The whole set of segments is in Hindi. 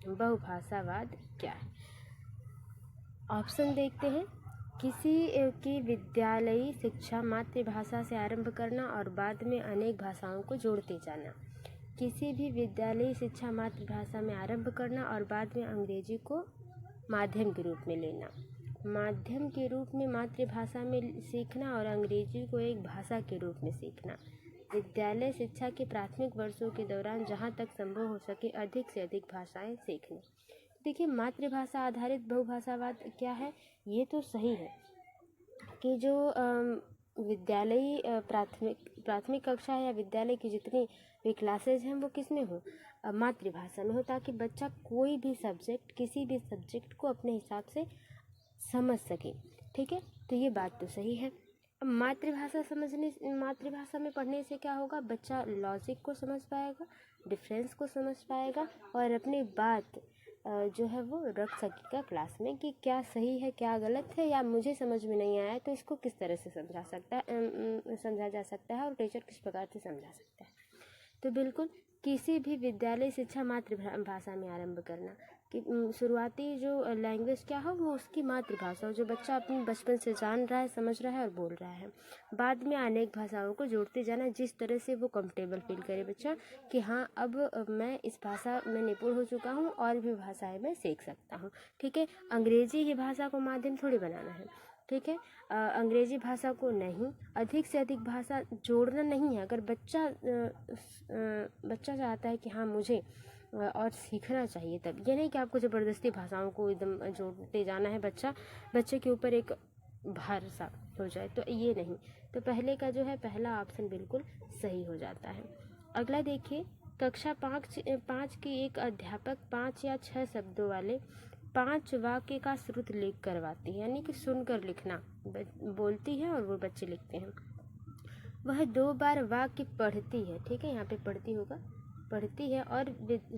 बहुभाषावाद क्या है? ऑप्शन देखते हैं। किसी की विद्यालयी शिक्षा मातृभाषा से आरंभ करना और बाद में अनेक भाषाओं को जोड़ते जाना। किसी भी विद्यालयी शिक्षा मातृभाषा में आरंभ करना और बाद में अंग्रेजी को माध्यम के रूप में लेना। माध्यम के रूप में मातृभाषा में सीखना और अंग्रेजी को एक भाषा के रूप में सीखना। विद्यालय शिक्षा के प्राथमिक वर्षों के दौरान जहाँ तक संभव हो सके अधिक से अधिक भाषाएं सीखना। देखिए, मातृभाषा आधारित बहुभाषावाद क्या है? ये तो सही है कि जो विद्यालयी प्राथमिक कक्षा या विद्यालय की जितनी भी क्लासेज हैं वो किस में हो? मातृभाषा में हो, ताकि बच्चा कोई भी सब्जेक्ट, किसी भी सब्जेक्ट को अपने हिसाब से समझ सके। ठीक है, तो ये बात तो सही है। अब मातृभाषा में पढ़ने से क्या होगा? बच्चा लॉजिक को समझ पाएगा, डिफरेंस को समझ पाएगा और अपनी बात जो है वो रख सकेगा क्लास में कि क्या सही है, क्या गलत है, या मुझे समझ में नहीं आया तो इसको किस तरह से समझा जा सकता है और टीचर किस प्रकार से समझा सकता है। तो बिल्कुल किसी भी विद्यालय शिक्षा मातृभाषा में आरंभ करना कि शुरुआती जो लैंग्वेज क्या हो वो उसकी मातृभाषा हो, जो बच्चा अपने बचपन से जान रहा है, समझ रहा है और बोल रहा है। बाद में अनेक भाषाओं को जोड़ते जाना, जिस तरह से वो कंफर्टेबल फील करे बच्चा कि हाँ अब मैं इस भाषा में निपुण हो चुका हूँ और भी भाषाएं मैं सीख सकता हूँ। ठीक है, अंग्रेजी ही भाषा को माध्यम थोड़ी बनाना है। ठीक है, अंग्रेजी भाषा को नहीं, अधिक से अधिक भाषा जोड़ना नहीं है। अगर बच्चा चाहता है कि हाँ मुझे और सीखना चाहिए, तब ये नहीं कि आपको ज़बरदस्ती भाषाओं को एकदम जोड़ते जाना है, बच्चे के ऊपर एक भार सा हो जाए, तो ये नहीं। तो पहले का जो है पहला ऑप्शन बिल्कुल सही हो जाता है। अगला देखिए, कक्षा 5 की एक अध्यापक 5 या 6 शब्दों वाले 5 वाक्य का श्रुत लेख करवाती है, यानी कि सुनकर लिखना बोलती है और वो बच्चे लिखते हैं। वह 2 बार वाक्य पढ़ती है। ठीक है, यहाँ पे पढ़ती होगा, पढ़ती है और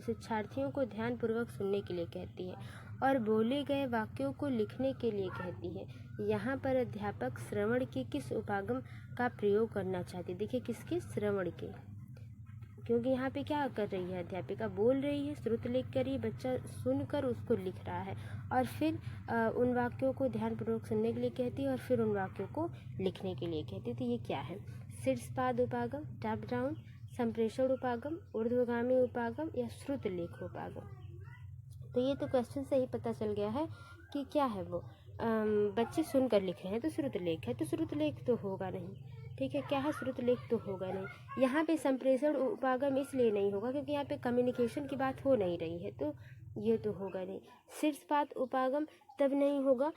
शिक्षार्थियों को ध्यानपूर्वक सुनने के लिए कहती है और बोले गए वाक्यों को लिखने के लिए कहती है। यहाँ पर अध्यापक श्रवण के किस उपागम का प्रयोग करना चाहती है? देखिए, किसके? श्रवण के, क्योंकि यहाँ पे क्या कर रही है? अध्यापिका बोल रही है, श्रुत लेख कर रही है, बच्चा सुनकर उसको लिख रहा है और फिर उन वाक्यों को ध्यानपूर्वक सुनने के लिए कहती है और फिर उन वाक्यों को लिखने के लिए कहती है। तो ये क्या है? शीर्षपाद उपागम, टॉप डाउन, संप्रेषण उपागम, ऊर्ध्वगामी उपागम या श्रुत लेख उपागम? तो ये तो क्वेश्चन से ही पता चल गया है कि क्या है वो। बच्चे सुनकर लिख रहे हैं तो श्रुत लेख है, तो श्रुत लेख तो होगा नहीं। ठीक है, क्या है? श्रुत लेख तो होगा नहीं। यहाँ पे संप्रेषण उपागम इसलिए नहीं होगा क्योंकि यहाँ पे कम्युनिकेशन की बात हो नहीं रही है, तो ये तो होगा नहीं। शीर्षपाद उपागम तब नहीं होगा,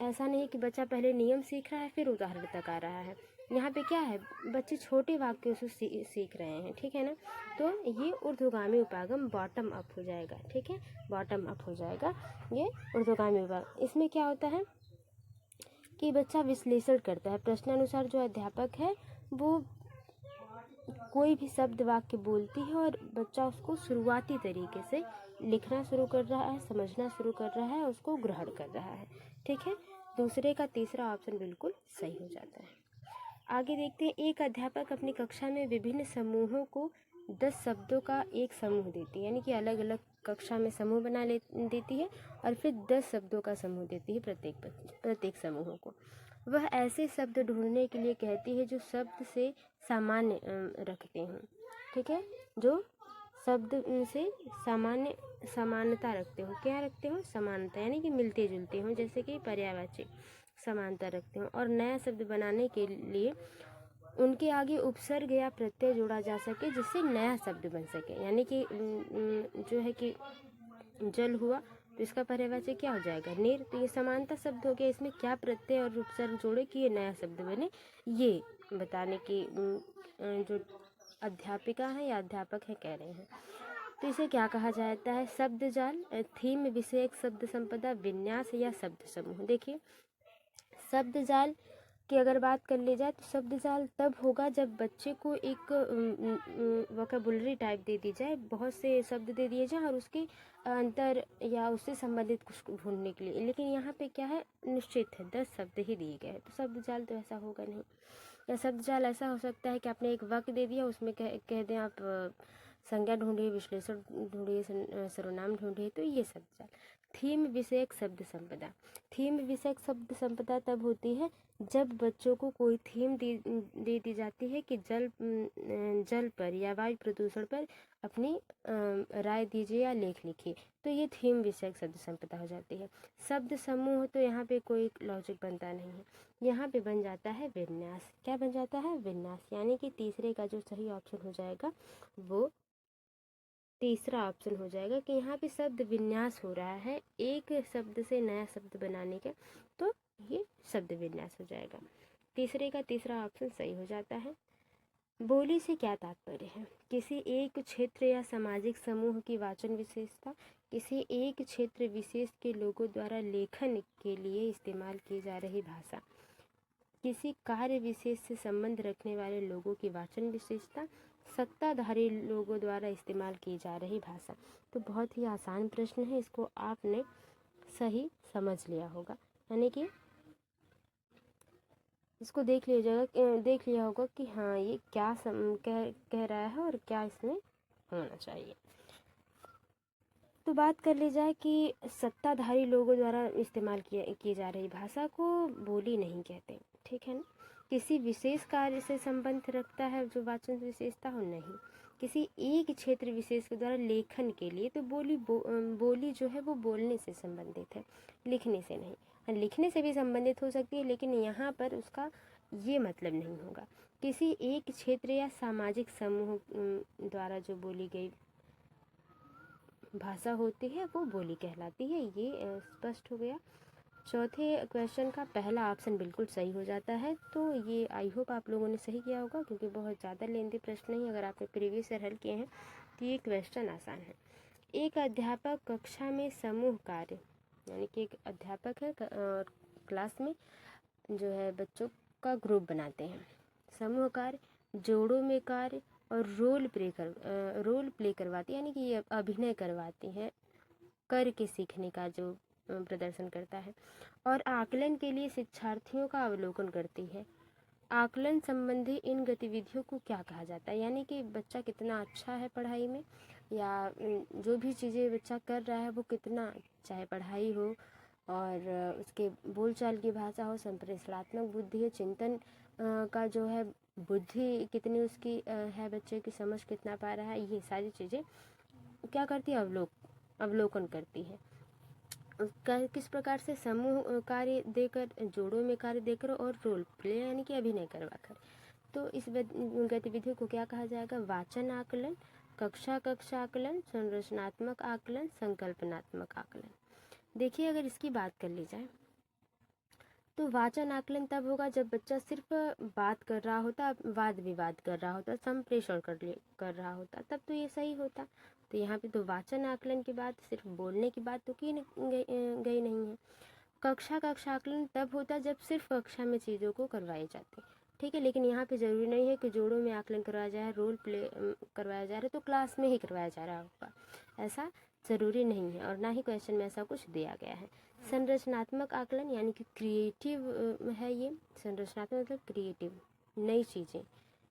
ऐसा नहीं कि बच्चा पहले नियम सीख रहा है फिर उदाहरण तक आ रहा है। यहाँ पे क्या है? बच्चे छोटे वाक्यों से सीख रहे हैं। ठीक है ना, तो ये ऊर्ध्वगामी उपागम बॉटम अप हो जाएगा। ठीक है, बॉटम अप हो जाएगा ये ऊर्ध्वगामी उपागम। इसमें क्या होता है कि बच्चा विश्लेषण करता है। प्रश्नानुसार जो अध्यापक है वो कोई भी शब्द वाक्य बोलती है और बच्चा उसको शुरुआती तरीके से लिखना शुरू कर रहा है, समझना शुरू कर रहा है, उसको ग्रहण कर रहा है। ठीक है, दूसरे का तीसरा ऑप्शन बिल्कुल सही हो जाता है। आगे देखते हैं, एक अध्यापक अपनी कक्षा में विभिन्न समूहों को 10 शब्दों का एक समूह देती है, यानी कि अलग अलग कक्षा में समूह बना देती है और फिर 10 शब्दों का समूह देती है प्रत्येक समूहों को। वह ऐसे शब्द ढूंढने के लिए कहती है जो शब्द से सामान्य रखते हों। ठीक है, जो शब्द से समानता रखते हो। क्या रखते हो? समानता, यानी कि मिलते जुलते हों, जैसे कि पर्यायवाची समानता रखते हो। और नया शब्द बनाने के लिए उनके आगे उपसर्ग या प्रत्यय जोड़ा जा सके जिससे नया शब्द बन सके, यानी कि जो है कि जल हुआ तो इसका पर्यायवाची क्या हो जाएगा? नीर। तो ये समानता शब्द हो गया, इसमें क्या प्रत्यय और उपसर्ग जोड़े कि ये नया शब्द बने, ये बताने की जो अध्यापिका है या अध्यापक है कह रहे हैं। तो इसे क्या कहा जाता है? शब्द जाल, थीम, विषयक शब्द संपदा, विन्यास या शब्द समूह। देखिए, शब्द जाल की अगर बात कर ली जाए तो शब्द जाल तब होगा जब बच्चे को एक वोकैबुलरी टाइप दे दी जाए, बहुत से शब्द दे दिए जाए और उसके अंतर या उससे संबंधित कुछ ढूंढने के लिए। लेकिन यहाँ पे क्या है? निश्चित है 10 शब्द ही दिए गए हैं, तो शब्द जाल तो ऐसा होगा नहीं। या शब्द जाल ऐसा हो सकता है कि आपने एक वाक्य दे दिया, उसमें कह दें आप संज्ञा ढूंढिए, विश्लेषण ढूंढिए, सर्वनाम ढूंढिए। तो ये शब्द जाल। थीम विषयक शब्द संपदा। थीम विषयक शब्द संपदा तब होती है जब बच्चों को कोई थीम दे दी जाती है कि जल पर या वायु प्रदूषण पर अपनी राय दीजिए या लेख लिखिए। तो ये थीम विषयक शब्द संपदा हो जाती है। शब्द समूह तो यहाँ पे कोई लॉजिक बनता नहीं है, यहाँ पे बन जाता है विन्यास। क्या बन जाता है? विन्यास। यानी कि तीसरे का जो सही ऑप्शन हो जाएगा वो तीसरा ऑप्शन हो जाएगा कि यहाँ पे शब्द विन्यास हो रहा है एक शब्द से नया शब्द बनाने का, तो ये शब्द विन्यास हो जाएगा। तीसरे का तीसरा ऑप्शन सही हो जाता है। बोली से क्या तात्पर्य है? किसी एक क्षेत्र या सामाजिक समूह की वाचन विशेषता, किसी एक क्षेत्र विशेष के लोगों द्वारा लेखन के लिए इस्तेमाल की जा रही भाषा, किसी कार्य विशेष से संबंध रखने वाले लोगों की वाचन विशेषता, सत्ताधारी लोगों द्वारा इस्तेमाल की जा रही भाषा। तो बहुत ही आसान प्रश्न है, इसको आपने सही समझ लिया होगा, यानी कि इसको देख लिया होगा कि हाँ ये क्या कह रहा है और क्या इसमें होना चाहिए। तो बात कर ली जाए कि सत्ताधारी लोगों द्वारा इस्तेमाल की जा रही भाषा को बोली नहीं कहते, ठीक है ना। किसी विशेष कार्य से संबंध रखता है जो वाचन विशेषता हो, नहीं। किसी एक क्षेत्र विशेष के द्वारा लेखन के लिए, तो बोली जो है वो बोलने से संबंधित है, लिखने से नहीं। हाँ, लिखने से भी संबंधित हो सकती है लेकिन यहाँ पर उसका ये मतलब नहीं होगा। किसी एक क्षेत्र या सामाजिक समूह द्वारा जो बोली गई भाषा होती है वो बोली कहलाती है। ये स्पष्ट हो गया। चौथे क्वेश्चन का पहला ऑप्शन बिल्कुल सही हो जाता है। तो ये आई होप आप लोगों ने सही किया होगा, क्योंकि बहुत ज़्यादा लेंथी प्रश्न नहीं, अगर आपने प्रीवियस ईयर हल किए हैं तो ये क्वेश्चन आसान है। एक अध्यापक कक्षा में समूह कार्य, यानी कि एक अध्यापक है और क्लास में जो है बच्चों का ग्रुप बनाते हैं। समूह कार्य, जोड़ों में कार्य और रोल प्ले करवाती है, यानी कि ये अभिनय करवाती है, करके सीखने का जो प्रदर्शन करता है। और आकलन के लिए शिक्षार्थियों का अवलोकन करती है। आकलन संबंधी इन गतिविधियों को क्या कहा जाता है? यानी कि बच्चा कितना अच्छा है पढ़ाई में, या जो भी चीज़ें बच्चा कर रहा है वो कितना, चाहे पढ़ाई हो और उसके बोलचाल की भाषा हो, संप्रेषणात्मक बुद्धि है, चिंतन का जो है बुद्धि कितनी उसकी है, बच्चे की समझ कितना पा रहा है, ये सारी चीज़ें क्या करती है? अवलोकन करती है। किस प्रकार से समूह कार्य देकर, जोड़ों में कार्य देकर और रोल प्ले यानी कि अभिनय करवाकर। तो इस गतिविधि को क्या कहा जाएगा? वाचन आकलन, कक्षा आकलन, संरचनात्मक आकलन, संकल्पनात्मक आकलन। देखिए अगर इसकी बात कर ली जाए तो वाचन आकलन तब होगा जब बच्चा सिर्फ बात कर रहा होता, वाद विवाद कर रहा होता, संप्रेषण कर रहा होता, तब तो ये सही होता। तो यहाँ पे तो वाचन आकलन की बात, सिर्फ बोलने की बात तो की गई नहीं है। कक्षा आकलन तब होता जब सिर्फ कक्षा में चीज़ों को करवाई जाती, ठीक है। लेकिन यहाँ पे ज़रूरी नहीं है कि जोड़ों में आकलन करवाया जाए, रोल प्ले करवाया जा रहा है तो क्लास में ही करवाया जा रहा होगा, ऐसा ज़रूरी नहीं है और ना ही क्वेश्चन में ऐसा कुछ दिया गया है। संरचनात्मक आकलन यानी कि क्रिएटिव है ये। संरचनात्मक मतलब क्रिएटिव, नई चीज़ें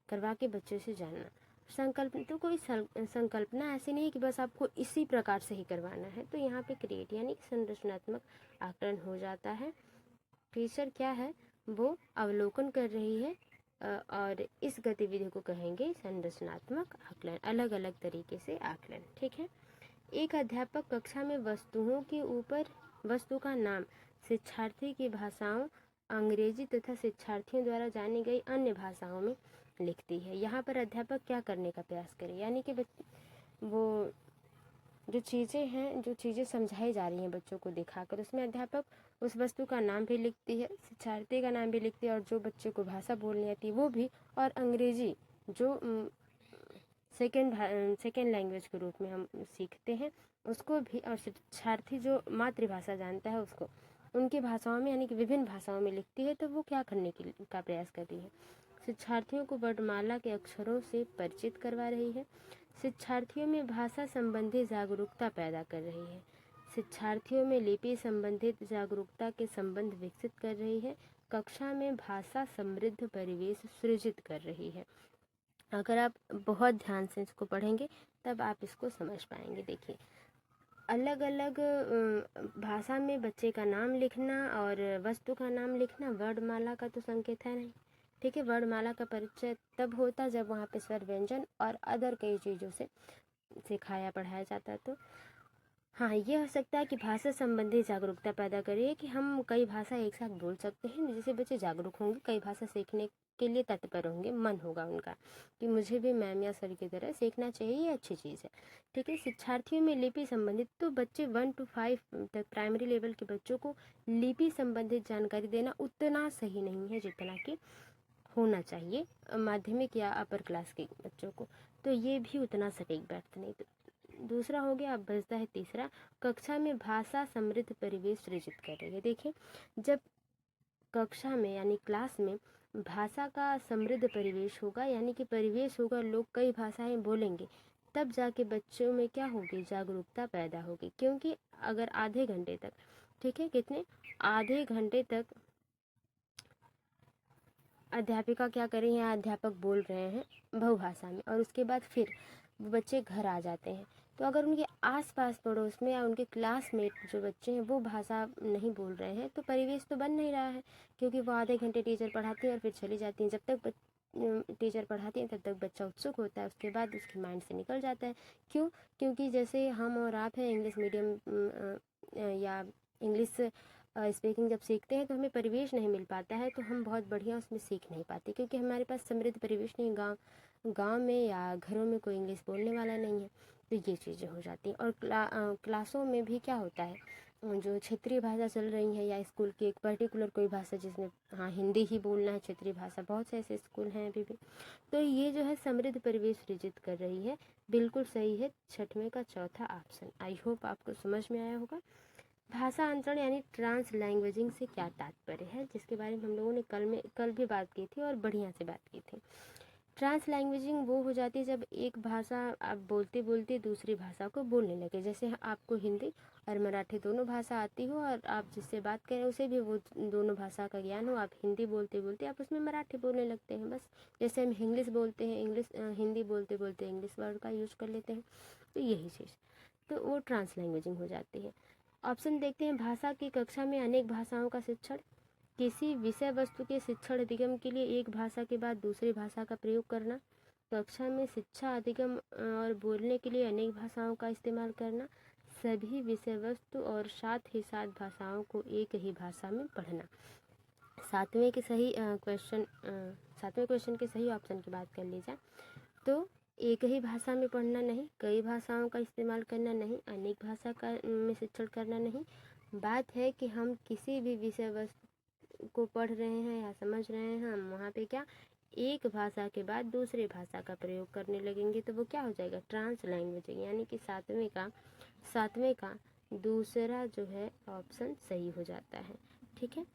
करवा के बच्चे से जानना। संकल्प तो कोई संकल्पना ऐसी नहीं कि बस आपको इसी प्रकार से ही करवाना है, तो यहाँ पे क्रिएट यानी कि संरचनात्मक आकलन हो जाता है। टीचर क्या है वो अवलोकन कर रही है और इस गतिविधि को कहेंगे संरचनात्मक आकलन, अलग अलग तरीके से आकलन, ठीक है। एक अध्यापक कक्षा में वस्तुओं के ऊपर वस्तु का नाम शिक्षार्थी की भाषाओं, अंग्रेजी तथा शिक्षार्थियों द्वारा जानी गई अन्य भाषाओं में लिखती है। यहाँ पर अध्यापक क्या करने का प्रयास करे, यानी कि वो जो चीज़ें हैं, जो चीज़ें समझाई जा रही हैं बच्चों को दिखाकर, उसमें अध्यापक उस वस्तु का नाम भी लिखती है, शिक्षार्थी का नाम भी लिखती है और जो बच्चे को भाषा बोलनी आती है वो भी, और अंग्रेजी जो सेकेंड लैंग्वेज के रूप में हम सीखते हैं उसको भी, और शिक्षार्थी जो मातृभाषा जानता है उसको उनकी भाषाओं में यानी कि विभिन्न भाषाओं में लिखती है। तो वो क्या करने का प्रयास कर रही है? शिक्षार्थियों को वर्णमाला के अक्षरों से परिचित करवा रही है। शिक्षार्थियों में भाषा संबंधी जागरूकता पैदा कर रही है। शिक्षार्थियों में लिपि संबंधित जागरूकता के संबंध विकसित कर रही है। कक्षा में भाषा समृद्ध परिवेश सृजित कर रही है। अगर आप बहुत ध्यान से इसको पढ़ेंगे तब आप इसको समझ पाएंगे। देखिए, अलग अलग भाषा में बच्चे का नाम लिखना और वस्तु का नाम लिखना वर्णमाला का तो संकेत है नहीं, ठीक है। वर्णमाला का परिचय तब होता जब वहाँ पे स्वर व्यंजन और अदर कई चीज़ों से सिखाया पढ़ाया जाता। तो हाँ, ये हो सकता है कि भाषा संबंधी जागरूकता पैदा करे कि हम कई भाषा एक साथ बोल सकते हैं, जिससे बच्चे जागरूक होंगे, कई भाषा सीखने के लिए तत्पर होंगे, मन होगा उनका कि मुझे भी मैम या सर की तरह सीखना चाहिए, ये अच्छी चीज़ है, ठीक है। शिक्षार्थियों में लिपि संबंधित, तो बच्चे 1 to 5 तक प्राइमरी लेवल के बच्चों को लिपि संबंधित जानकारी देना उतना सही नहीं है जितना कि होना चाहिए माध्यमिक या अपर क्लास के बच्चों को, तो ये भी उतना सटीक बैठता नहीं। तो दूसरा हो गया। अब बचता है तीसरा, कक्षा में भाषा समृद्ध परिवेश सृजित कर रही है। देखिए, जब कक्षा में यानी क्लास में भाषा का समृद्ध परिवेश होगा, यानी कि परिवेश होगा, लोग कई भाषाएं बोलेंगे, तब जाके बच्चों में क्या होगी, जागरूकता पैदा होगी। क्योंकि अगर आधे घंटे तक, ठीक है, कितने आधे घंटे तक अध्यापिका क्या कर रही हैं, अध्यापक बोल रहे हैं बहुभाषा में, और उसके बाद फिर बच्चे घर आ जाते हैं, तो अगर उनके आसपास पड़ोस में या उनके क्लासमेट जो बच्चे हैं वो भाषा नहीं बोल रहे हैं, तो परिवेश तो बन नहीं रहा है, क्योंकि वो आधे घंटे टीचर पढ़ाती है और फिर चली जाती हैं। जब तक टीचर पढ़ाती हैं तब तक बच्चा उत्सुक होता है, उसके बाद उसके माइंड से निकल जाता है। क्यों? क्योंकि जैसे हम और आप हैं इंग्लिश मीडियम या इंग्लिश स्पीकिंग जब सीखते हैं तो हमें परिवेश नहीं मिल पाता है, तो हम बहुत बढ़िया उसमें सीख नहीं पाते, क्योंकि हमारे पास समृद्ध परिवेश नहीं, गांव में या घरों में कोई इंग्लिश बोलने वाला नहीं है, तो ये चीज़ें हो जाती हैं। और क्लासों में भी क्या होता है, जो क्षेत्रीय भाषा चल रही है या स्कूल की एक पर्टिकुलर कोई भाषा जिसमें हाँ हिंदी ही बोलना है, क्षेत्रीय भाषा, बहुत से ऐसे स्कूल हैं अभी भी, तो ये जो है समृद्ध परिवेश सृजित कर रही है। बिल्कुल सही है, छठवें का चौथा ऑप्शन। आई होप आपको समझ में आया होगा। भाषा अंतरण यानी ट्रांस लैंग्वेजिंग से क्या तात्पर्य है, जिसके बारे में हम लोगों ने कल भी बात की थी और बढ़िया से बात की थी। ट्रांस लैंग्वेजिंग वो हो जाती है जब एक भाषा आप बोलते बोलते दूसरी भाषा को बोलने लगे। जैसे आपको हिंदी और मराठी दोनों भाषा आती हो और आप जिससे बात करें उसे भी वो दोनों भाषा का ज्ञान हो, आप हिंदी बोलते बोलते आप उसमें मराठी बोलने लगते हैं। बस जैसे हम इंग्लिश बोलते हैं, हिंदी बोलते बोलते इंग्लिश वर्ड का यूज कर लेते हैं, तो यही चीज़, तो वो ट्रांस लैंग्वेजिंग हो जाती है। ऑप्शन देखते हैं। भाषा की कक्षा में अनेक भाषाओं का शिक्षण, किसी विषय वस्तु के शिक्षण अधिगम के लिए एक भाषा के बाद दूसरी भाषा का प्रयोग करना, कक्षा में शिक्षा अधिगम और बोलने के लिए अनेक भाषाओं का इस्तेमाल करना, सभी विषय वस्तु और साथ ही साथ भाषाओं को एक ही भाषा में पढ़ना। सातवें क्वेश्चन के सही ऑप्शन की बात कर ली जाए तो एक ही भाषा में पढ़ना नहीं, कई भाषाओं का इस्तेमाल करना नहीं, अनेक भाषा का में शिक्षण करना नहीं। बात है कि हम किसी भी विषय वस्तु को पढ़ रहे हैं या समझ रहे हैं, हम वहाँ पे क्या एक भाषा के बाद दूसरी भाषा का प्रयोग करने लगेंगे, तो वो क्या हो जाएगा, ट्रांस लैंग्वेजिंग, यानी कि सातवें का दूसरा जो है ऑप्शन सही हो जाता है। ठीक है,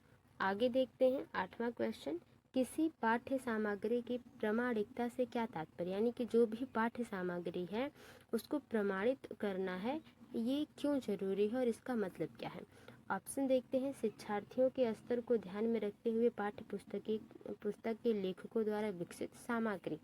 आगे देखते हैं। आठवां क्वेश्चन, किसी पाठ्य सामग्री की प्रमाणिकता से क्या तात्पर्य, यानी कि जो भी पाठ्य सामग्री है उसको प्रमाणित करना है, ये क्यों जरूरी है और इसका मतलब क्या है। ऑप्शन देखते हैं। शिक्षार्थियों के स्तर को ध्यान में रखते हुए पाठ्य पुस्तक के लेखकों द्वारा विकसित सामग्री।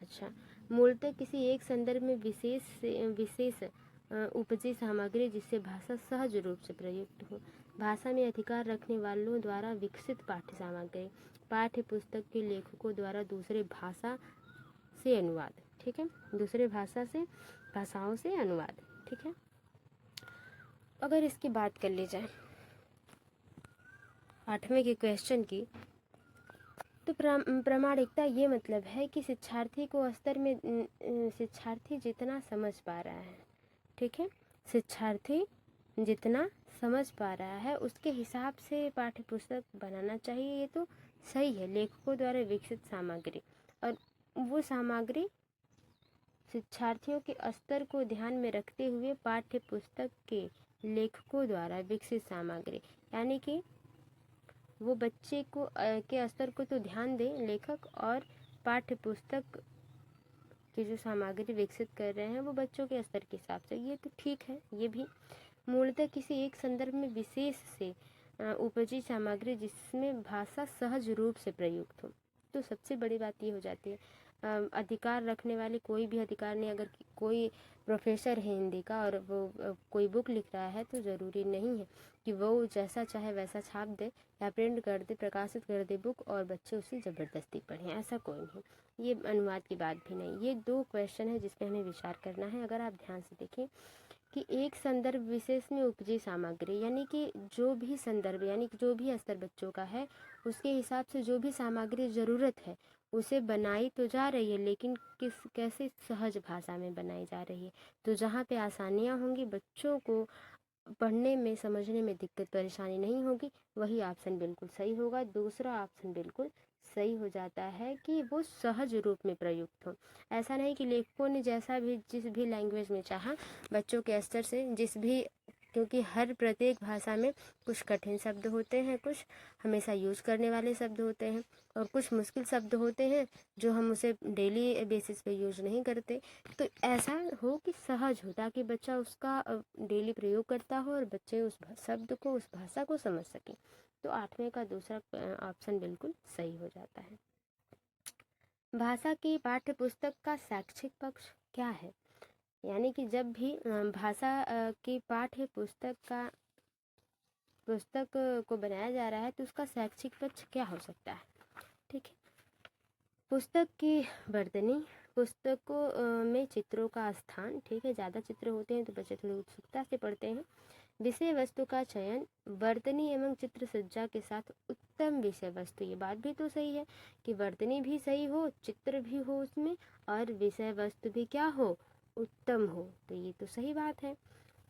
अच्छा, मूलतः किसी एक संदर्भ में विशेष उपजी सामग्री जिससे भाषा सहज रूप से प्रयुक्त हो। भाषा में अधिकार रखने वालों द्वारा विकसित पाठ्य सामग्री, पाठ्य पुस्तक के लेखकों द्वारा दूसरे भाषा से अनुवाद। ठीक है, दूसरे भाषाओं से अनुवाद। ठीक है, अगर इसकी बात कर ली जाए आठवें के क्वेश्चन की, तो प्रामाणिकता ये मतलब है कि शिक्षार्थी को स्तर में शिक्षार्थी जितना समझ पा रहा है, ठीक है, शिक्षार्थी जितना समझ पा रहा है उसके हिसाब से पाठ्य पुस्तक बनाना चाहिए। ये तो सही है, लेखकों द्वारा विकसित सामग्री, और वो सामग्री शिक्षार्थियों के स्तर को ध्यान में रखते हुए पाठ्य पुस्तक के लेखकों द्वारा विकसित सामग्री, यानी कि वो बच्चे को के स्तर को तो ध्यान दें लेखक, और पाठ्य पुस्तक की जो सामग्री विकसित कर रहे हैं वो बच्चों के स्तर के हिसाब से, ये तो ठीक है। ये भी मूलतः किसी एक संदर्भ में विशेष से उपजी सामग्री जिसमें भाषा सहज रूप से प्रयुक्त हो, तो सबसे बड़ी बात ये हो जाती है। अधिकार रखने वाले कोई भी अधिकार नहीं। अगर कोई प्रोफेसर है हिंदी का और वो कोई बुक लिख रहा है तो ज़रूरी नहीं है कि वो जैसा चाहे वैसा छाप दे या प्रिंट कर दे, प्रकाशित कर दे बुक और बच्चे उसे ज़बरदस्ती पढ़ें, ऐसा कोई नहीं। ये अनुवाद की बात भी नहीं। ये 2 क्वेश्चन है जिस पे हमें विचार करना है। अगर आप ध्यान से देखें कि एक संदर्भ विशेष में उपजी सामग्री, यानी कि जो भी संदर्भ यानी कि जो भी स्तर बच्चों का है उसके हिसाब से जो भी सामग्री ज़रूरत है उसे बनाई तो जा रही है, लेकिन कैसे सहज भाषा में बनाई जा रही है। तो जहाँ पे आसानियाँ होंगी, बच्चों को पढ़ने में समझने में दिक्कत परेशानी नहीं होगी, वही ऑप्शन बिल्कुल सही होगा। दूसरा ऑप्शन बिल्कुल सही हो जाता है कि वो सहज रूप में प्रयुक्त हो। ऐसा नहीं कि लेखकों ने जैसा भी जिस भी लैंग्वेज में चाहा बच्चों के स्तर से क्योंकि हर प्रत्येक भाषा में कुछ कठिन शब्द होते हैं, कुछ हमेशा यूज़ करने वाले शब्द होते हैं और कुछ मुश्किल शब्द होते हैं जो हम उसे डेली बेसिस पे यूज नहीं करते। तो ऐसा हो कि सहज हो ताकि बच्चा उसका डेली प्रयोग करता हो और बच्चे उस शब्द को, उस भाषा को समझ सके। तो 8वें का दूसरा ऑप्शन बिल्कुल सही हो जाता है। भाषा की पाठ्य पुस्तक का शैक्षिक पक्ष क्या है? यानी कि जब भी भाषा की पाठ्य पुस्तक को बनाया जा रहा है तो उसका शैक्षिक पक्ष क्या हो सकता है? ठीक है। पुस्तक की वर्तनी, पुस्तकों में चित्रों का स्थान, ठीक है, ज़्यादा चित्र होते हैं तो बच्चे थोड़ी उत्सुकता से पढ़ते हैं। विषय वस्तु का चयन, वर्तनी एवं चित्र सज्जा के साथ उत्तम विषय वस्तु। ये बात भी तो सही है कि वर्तनी भी सही हो, चित्र भी हो उसमें और विषय वस्तु भी क्या हो, उत्तम हो। तो ये तो सही बात है।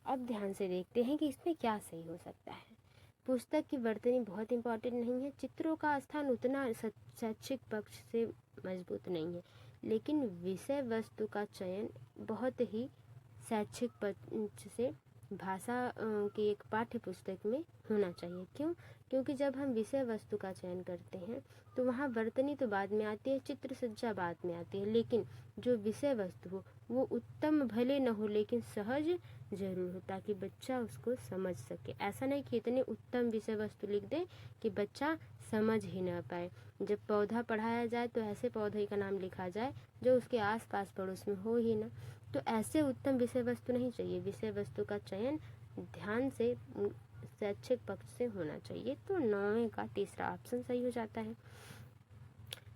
अब ध्यान से देखते हैं कि इसमें क्या सही हो सकता है। पुस्तक की वर्तनी बहुत इंपॉर्टेंट नहीं है, चित्रों का स्थान उतना शैक्षिक पक्ष से मजबूत नहीं है, लेकिन विषय वस्तु का चयन बहुत ही शैक्षिक पक्ष से भाषा की एक पाठ्य पुस्तक में होना चाहिए। क्यों? क्योंकि जब हम विषय वस्तु का चयन करते हैं तो वहाँ वर्तनी तो बाद में आती है, चित्र सज्जा बाद में आती है, लेकिन जो विषय वस्तु हो वो उत्तम भले न हो लेकिन सहज जरूर हो ताकि बच्चा उसको समझ सके। ऐसा नहीं कि इतने उत्तम विषय वस्तु लिख दे कि बच्चा समझ ही ना पाए। जब पौधा पढ़ाया जाए तो ऐसे पौधे का नाम लिखा जाए जो उसके आस पास पड़ोस में हो ही ना। तो ऐसे उत्तम विषय वस्तु नहीं चाहिए। विषय वस्तु का चयन ध्यान से शैक्षिक पक्ष से होना चाहिए। तो 9वें का तीसरा ऑप्शन सही हो जाता है।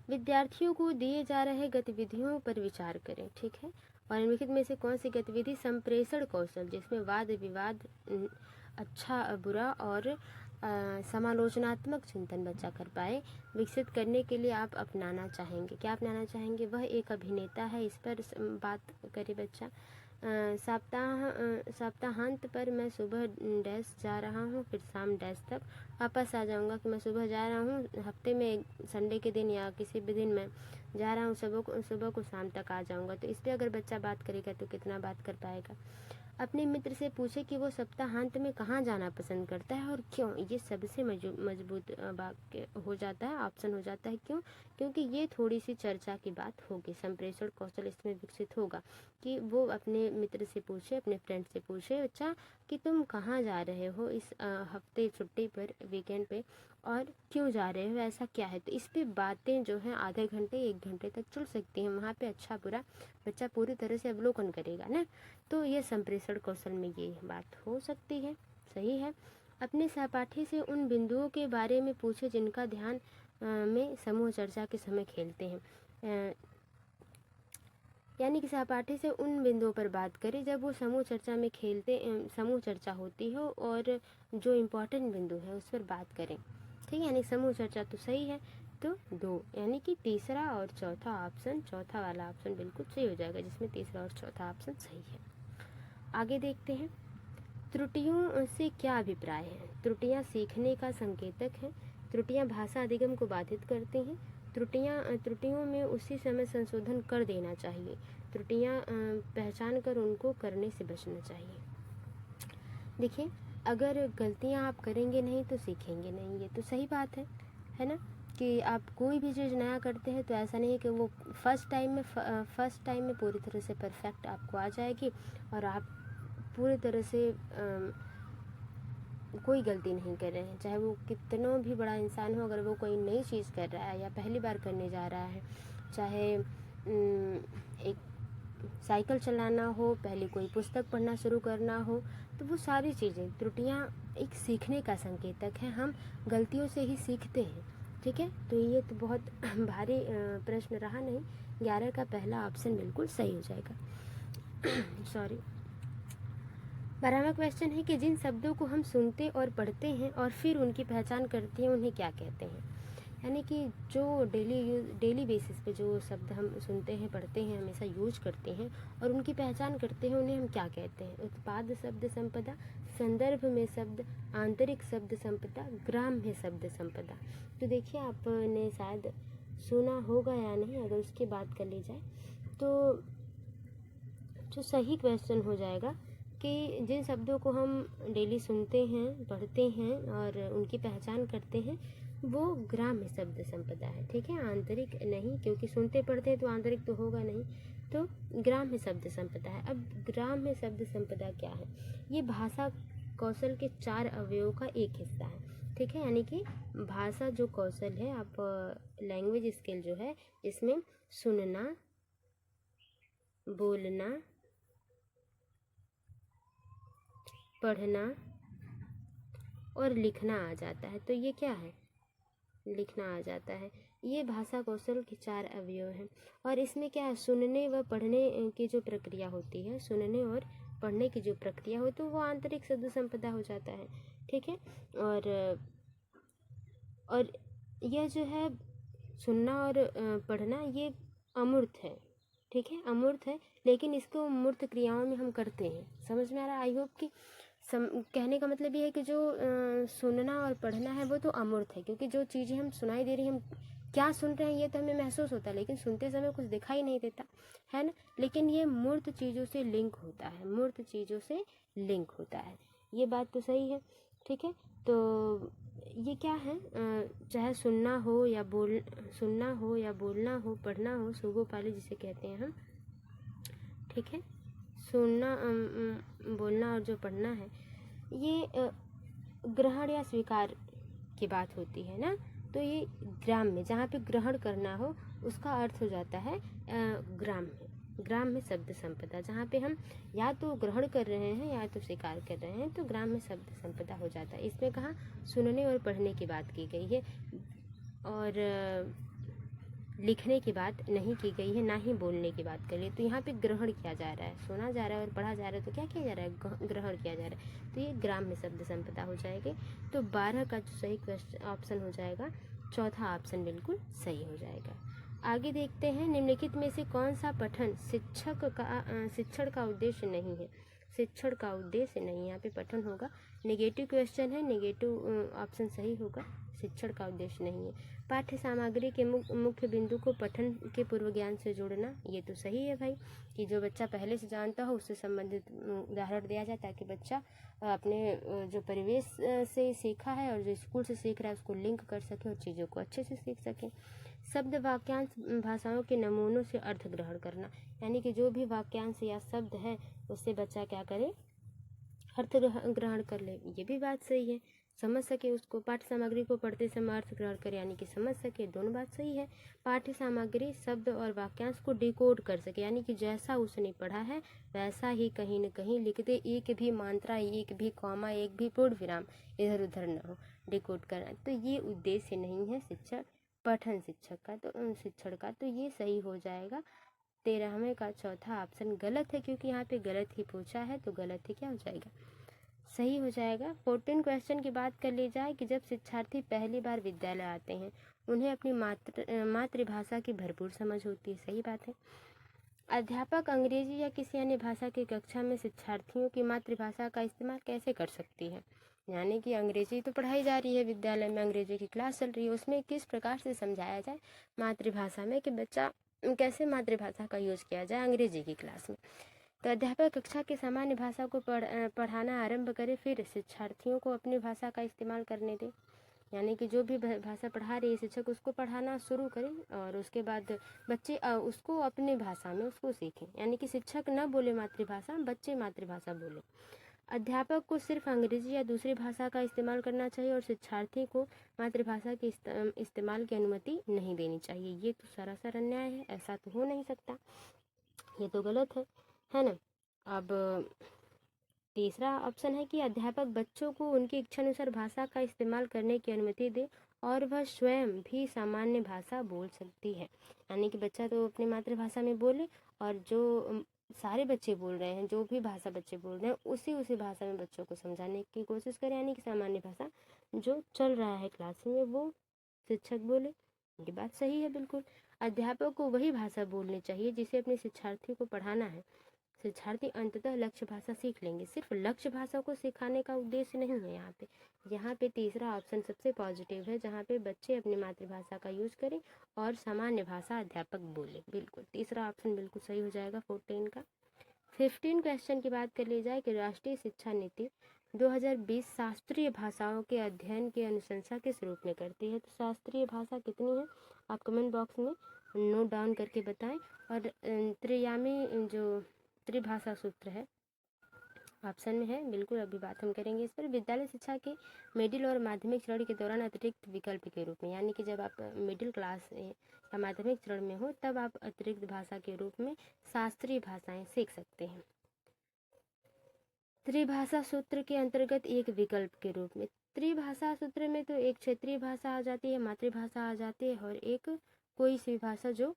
विद्यार्थियों को दिए जा रहे गतिविधियों पर विचार करें, ठीक है, और निम्नलिखित में से कौन सी गतिविधि संप्रेषण कौशल, जिसमें वाद विवाद, अच्छा बुरा और समालोचनात्मक चिंतन बच्चा कर पाए, विकसित करने के लिए आप अपनाना चाहेंगे? क्या अपनाना चाहेंगे? वह एक अभिनेता है, इस पर बात करे बच्चा। सप्ताहांत पर मैं सुबह डैश जा रहा हूँ, फिर शाम डैश तक वापस आ जाऊँगा। कि मैं सुबह जा रहा हूँ, हफ्ते में संडे के दिन या किसी भी दिन मैं जा रहा हूँ, सुबह को शाम तक आ जाऊँगा। तो इस पर अगर बच्चा बात करेगा तो कितना बात कर पाएगा। अपने मित्र से पूछे कि वो सप्ताहांत में कहाँ जाना पसंद करता है और क्यों। ये सबसे मजबूत वाक्य हो जाता है, ऑप्शन हो जाता है। क्यों? क्योंकि ये थोड़ी सी चर्चा की बात होगी, संप्रेषण कौशल इसमें विकसित होगा कि वो अपने मित्र से पूछे, अपने फ्रेंड से पूछे, अच्छा कि तुम कहाँ जा रहे हो इस हफ्ते छुट्टी पर, वीकेंड पे, और क्यों जा रहे हो, ऐसा क्या है। तो इस पे बातें जो हैं आधे घंटे 1 घंटे तक चल सकती हैं। वहाँ पे अच्छा बुरा बच्चा पूरी तरह से अवलोकन करेगा ना। तो ये संप्रेषण कौशल में ये बात हो सकती है, सही है। अपने सहपाठी से उन बिंदुओं के बारे में पूछे जिनका ध्यान में समूह चर्चा के समय खेलते हैं। यानी कि सहपाठी से उन बिंदुओं पर बात करें जब वो समूह चर्चा में समूह चर्चा होती हो और जो इम्पोर्टेंट बिंदु है उस पर बात करें, ठीक है। यानी समूह चर्चा तो सही है। तो 2 यानी कि तीसरा और चौथा ऑप्शन, चौथा वाला ऑप्शन बिल्कुल सही हो जाएगा, जिसमें तीसरा और चौथा ऑप्शन सही है। आगे देखते हैं, त्रुटियों से क्या अभिप्राय है? त्रुटियां सीखने का संकेतक हैं। त्रुटियां भाषा अधिगम को बाधित करती हैं। त्रुटियों में उसी समय संशोधन कर देना चाहिए। त्रुटियां पहचान कर उनको करने से बचना चाहिए। देखिए, अगर गलतियां आप करेंगे नहीं तो सीखेंगे नहीं, ये तो सही बात है ना। कि आप कोई भी चीज़ नया करते हैं तो ऐसा नहीं है कि वो फर्स्ट टाइम में पूरी तरह से परफेक्ट आपको आ जाएगी और आप पूरी तरह से कोई गलती नहीं कर रहे हैं। चाहे वो कितना भी बड़ा इंसान हो, अगर वो कोई नई चीज़ कर रहा है या पहली बार करने जा रहा है, चाहे एक साइकिल चलाना हो, पहले कोई पुस्तक पढ़ना शुरू करना हो, तो वो सारी चीज़ें त्रुटियाँ एक सीखने का संकेतक है। हम गलतियों से ही सीखते हैं। ठीक है, तो ये तो बहुत भारी प्रश्न रहा नहीं। 11 का पहला ऑप्शन बिल्कुल सही हो जाएगा। सॉरी। 12वां क्वेश्चन है कि जिन शब्दों को हम सुनते और पढ़ते हैं और फिर उनकी पहचान करते हैं उन्हें क्या कहते हैं। यानी कि जो डेली बेसिस पे जो शब्द हम सुनते हैं, पढ़ते हैं, हमेशा यूज करते हैं और उनकी पहचान करते हैं, उन्हें हम क्या कहते हैं। उत्पाद शब्द संपदा, संदर्भ में शब्द, आंतरिक शब्द संपदा, ग्राम्य शब्द संपदा। तो देखिए, आपने शायद सुना होगा या नहीं, अगर उसकी बात कर ली जाए तो जो सही क्वेश्चन हो जाएगा कि जिन शब्दों को हम डेली सुनते हैं, पढ़ते हैं और उनकी पहचान करते हैं, वो ग्राम्य शब्द संपदा है। ठीक है, आंतरिक नहीं, क्योंकि सुनते पढ़ते हैं तो आंतरिक तो होगा नहीं, तो ग्राम्य शब्द संपदा है। अब ग्राम्य शब्द संपदा क्या है? ये भाषा कौशल के 4 अवयवों का एक हिस्सा है। ठीक है, यानी कि भाषा जो कौशल है, आप लैंग्वेज स्किल जो है, इसमें सुनना, बोलना, पढ़ना और लिखना आ जाता है। तो ये क्या है? लिखना आ जाता है। ये भाषा कौशल के 4 अवयव हैं। और इसमें क्या है, सुनने व पढ़ने की जो प्रक्रिया होती है, सुनने और पढ़ने की जो प्रक्रिया हो, तो वो आंतरिक शब्द संपदा हो जाता है। ठीक है, और यह जो है सुनना और पढ़ना, ये अमूर्त है। ठीक है, अमूर्त है, लेकिन इसको मूर्त क्रियाओं में हम करते हैं। समझ में आ रहा है? आई होप कि कहने का मतलब ये है कि जो सुनना और पढ़ना है वो तो अमूर्त है, क्योंकि जो चीज़ें हम सुनाई दे रही हैं, हम क्या सुन रहे हैं ये तो हमें महसूस होता है, लेकिन सुनते समय कुछ दिखाई नहीं देता है ना। लेकिन ये मूर्त चीज़ों से लिंक होता है, मूर्त चीज़ों से लिंक होता है। ये बात तो सही है। ठीक है, तो ये क्या है, चाहे सुनना हो या बोलना हो, पढ़ना हो, सुगोपाली जिसे कहते हैं हम। ठीक है, सुनना, बोलना और जो पढ़ना है, ये ग्रहण या स्वीकार की बात होती है ना। तो ये ग्राम्य, जहाँ पे ग्रहण करना हो उसका अर्थ हो जाता है ग्राम्य शब्द संपदा। जहाँ पे हम या तो ग्रहण कर रहे हैं या तो स्वीकार कर रहे हैं, तो ग्राम्य शब्द संपदा हो जाता है। इसमें कहाँ सुनने और पढ़ने की बात की गई है और लिखने की बात नहीं की गई है, ना ही बोलने की बात करिए। तो यहाँ पे ग्रहण किया जा रहा है, सुना जा रहा है और पढ़ा जा रहा है, तो क्या किया जा रहा है? ग्रहण किया जा रहा है। तो ये ग्राम्य शब्द संपदा हो जाएगी। तो 12 का जो सही क्वेश्चन ऑप्शन हो जाएगा, चौथा ऑप्शन बिल्कुल सही हो जाएगा। आगे देखते हैं, निम्नलिखित में से कौन सा पठन शिक्षण का उद्देश्य नहीं है? शिक्षण का उद्देश्य नहीं, यहाँ पे पठन होगा। नेगेटिव क्वेश्चन है, नेगेटिव ऑप्शन सही होगा, शिक्षण का उद्देश्य नहीं है। पाठ्य सामग्री के मुख्य बिंदु को पठन के पूर्व ज्ञान से जोड़ना, ये तो सही है भाई, कि जो बच्चा पहले से जानता हो उससे संबंधित उदाहरण दिया जाए, ताकि बच्चा अपने जो परिवेश से सीखा है और जो स्कूल से सीख रहा है उसको लिंक कर सके और चीज़ों को अच्छे से सीख सके। शब्द वाक्यांश भाषाओं के नमूनों से अर्थ ग्रहण करना, यानी कि जो भी वाक्यांश या शब्द है उससे बच्चा क्या करे? अर्थ ग्रहण कर ले। ये भी बात सही है, समझ सके उसको। पाठ्य सामग्री को पढ़ते समय अर्थ ग्रहण करे, यानी कि समझ सके, दोनों बात सही है। पाठ्य सामग्री शब्द और वाक्यांश को डिकोड कर सके, यानी कि जैसा उसने पढ़ा है वैसा ही कहीं न कहीं लिख दे, एक भी मात्रा, एक भी कॉमा, एक भी पूर्ण विराम इधर उधर न हो, डिकोड करना। तो ये उद्देश्य नहीं है शिक्षण पठन शिक्षण का, तो ये सही हो जाएगा। 13वें का चौथा ऑप्शन गलत है, क्योंकि यहाँ पे गलत ही पूछा है, तो गलत ही क्या हो जाएगा? सही हो जाएगा। 14 क्वेश्चन की बात कर ली जाए कि जब शिक्षार्थी पहली बार विद्यालय आते हैं उन्हें अपनी मातृभाषा की भरपूर समझ होती है, सही बात है। अध्यापक अंग्रेजी या किसी अन्य भाषा की कक्षा में शिक्षार्थियों की मातृभाषा का इस्तेमाल कैसे कर सकती है? यानी कि अंग्रेजी तो पढ़ाई जा रही है, विद्यालय में अंग्रेजी की क्लास चल रही है, उसमें किस प्रकार से समझाया जाए मातृभाषा में, कि बच्चा कैसे मातृभाषा का यूज़ किया जाए अंग्रेजी की क्लास में। तो अध्यापक कक्षा की सामान्य भाषा को पढ़ाना आरंभ करे, फिर शिक्षार्थियों को अपनी भाषा का इस्तेमाल करने दे। यानी कि जो भी भाषा पढ़ा रही है शिक्षक, उसको पढ़ाना शुरू करें और उसके बाद बच्चे उसको अपनी भाषा में उसको सीखें। यानी कि शिक्षक न बोले मातृभाषा, बच्चे मातृभाषा बोले। अध्यापक को सिर्फ अंग्रेजी या दूसरी भाषा का इस्तेमाल करना चाहिए और शिक्षार्थी को मातृभाषा के इस्तेमाल की अनुमति नहीं देनी चाहिए। ये तो सरासर अन्याय है, ऐसा तो हो नहीं सकता, ये तो गलत है ना। अब तीसरा ऑप्शन है कि अध्यापक बच्चों को उनकी इच्छानुसार भाषा का इस्तेमाल करने की अनुमति दे और वह स्वयं भी सामान्य भाषा बोल सकती है। यानी कि बच्चा तो अपनी मातृभाषा में बोले और जो सारे बच्चे बोल रहे हैं, जो भी भाषा बच्चे बोल रहे हैं, उसी भाषा में बच्चों को समझाने की कोशिश करें। यानी कि सामान्य भाषा जो चल रहा है क्लास में वो शिक्षक बोले। ये बात सही है बिल्कुल। अध्यापक को वही भाषा बोलनी चाहिए जिसे अपने शिक्षार्थियों को पढ़ाना है। शिक्षार्थी अंततः लक्ष्य भाषा सीख लेंगे। सिर्फ लक्ष्य भाषा को सिखाने का उद्देश्य नहीं है यहाँ पे तीसरा ऑप्शन सबसे पॉजिटिव है, जहाँ पे बच्चे अपनी मातृभाषा का यूज करें और सामान्य भाषा अध्यापक बोले। बिल्कुल तीसरा ऑप्शन बिल्कुल सही हो जाएगा 14 का। 15 क्वेश्चन की बात कर ली जाए कि राष्ट्रीय शिक्षा नीति 2020 शास्त्रीय भाषाओं के अध्ययन की अनुशंसा किस रूप में करती है। तो शास्त्रीय भाषा कितनी है आप कमेंट बॉक्स में नोट डाउन करके बताएं। और त्रियामी जो त्रिभाषा सूत्र है ऑप्शन में है, बिल्कुल अभी बात हम करेंगे इस पर। विद्यालय शिक्षा के मिडिल और माध्यमिक चरण के दौरान अतिरिक्त विकल्प के रूप में, यानी कि जब आप मिडिल क्लास या माध्यमिक चरण में हो तब आप अतिरिक्त भाषा के रूप में शास्त्रीय भाषाएं सीख सकते हैं। त्रिभाषा सूत्र के अंतर्गत एक विकल्प के रूप में, त्रिभाषा सूत्र में तो एक क्षेत्रीय भाषा आ जाती है, मातृभाषा आ जाती है और एक कोई सी भाषा जो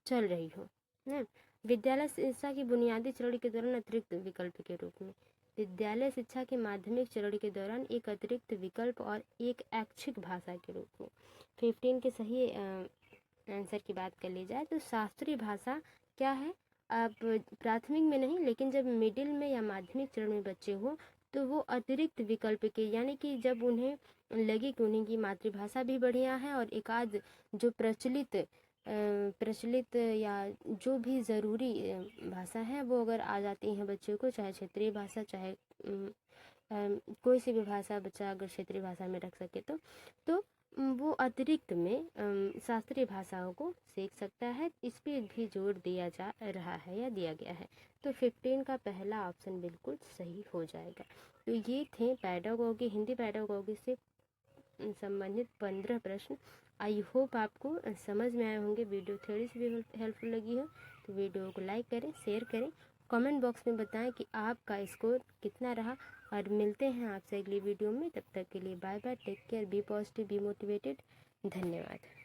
चल रही हो ना। विद्यालय शिक्षा की बुनियादी चरण के दौरान अतिरिक्त विकल्प के रूप में, विद्यालय शिक्षा के माध्यमिक चरण के दौरान एक अतिरिक्त विकल्प और एक ऐच्छिक भाषा के रूप में। 15 के सही आंसर की बात कर ली जाए तो शास्त्रीय भाषा क्या है, अब प्राथमिक में नहीं लेकिन जब मिडिल में या माध्यमिक चरण में बच्चे हो तो वो अतिरिक्त विकल्प के, यानी कि जब उन्हें लगे कि उन्हें की मातृभाषा भी बढ़िया है और एक आध जो प्रचलित या जो भी ज़रूरी भाषा है वो अगर आ जाती हैं बच्चों को, चाहे क्षेत्रीय भाषा चाहे कोई सी भी भाषा बच्चा अगर क्षेत्रीय भाषा में रख सके तो वो अतिरिक्त में शास्त्रीय भाषाओं को सीख सकता है। इस पर भी जोर दिया जा रहा है या दिया गया है। तो 15 का पहला ऑप्शन बिल्कुल सही हो जाएगा। तो ये थे पैडागोगी, हिंदी पैडागोगी से संबंधित 15 प्रश्न। आई होप आपको समझ में आए होंगे। वीडियो थोड़ी सी भी हेल्पफुल लगी हो तो वीडियो को लाइक करें, शेयर करें, कमेंट बॉक्स में बताएं कि आपका स्कोर कितना रहा। और मिलते हैं आपसे अगली वीडियो में, तब तक के लिए bye bye, take care, be positive, be motivated. धन्यवाद।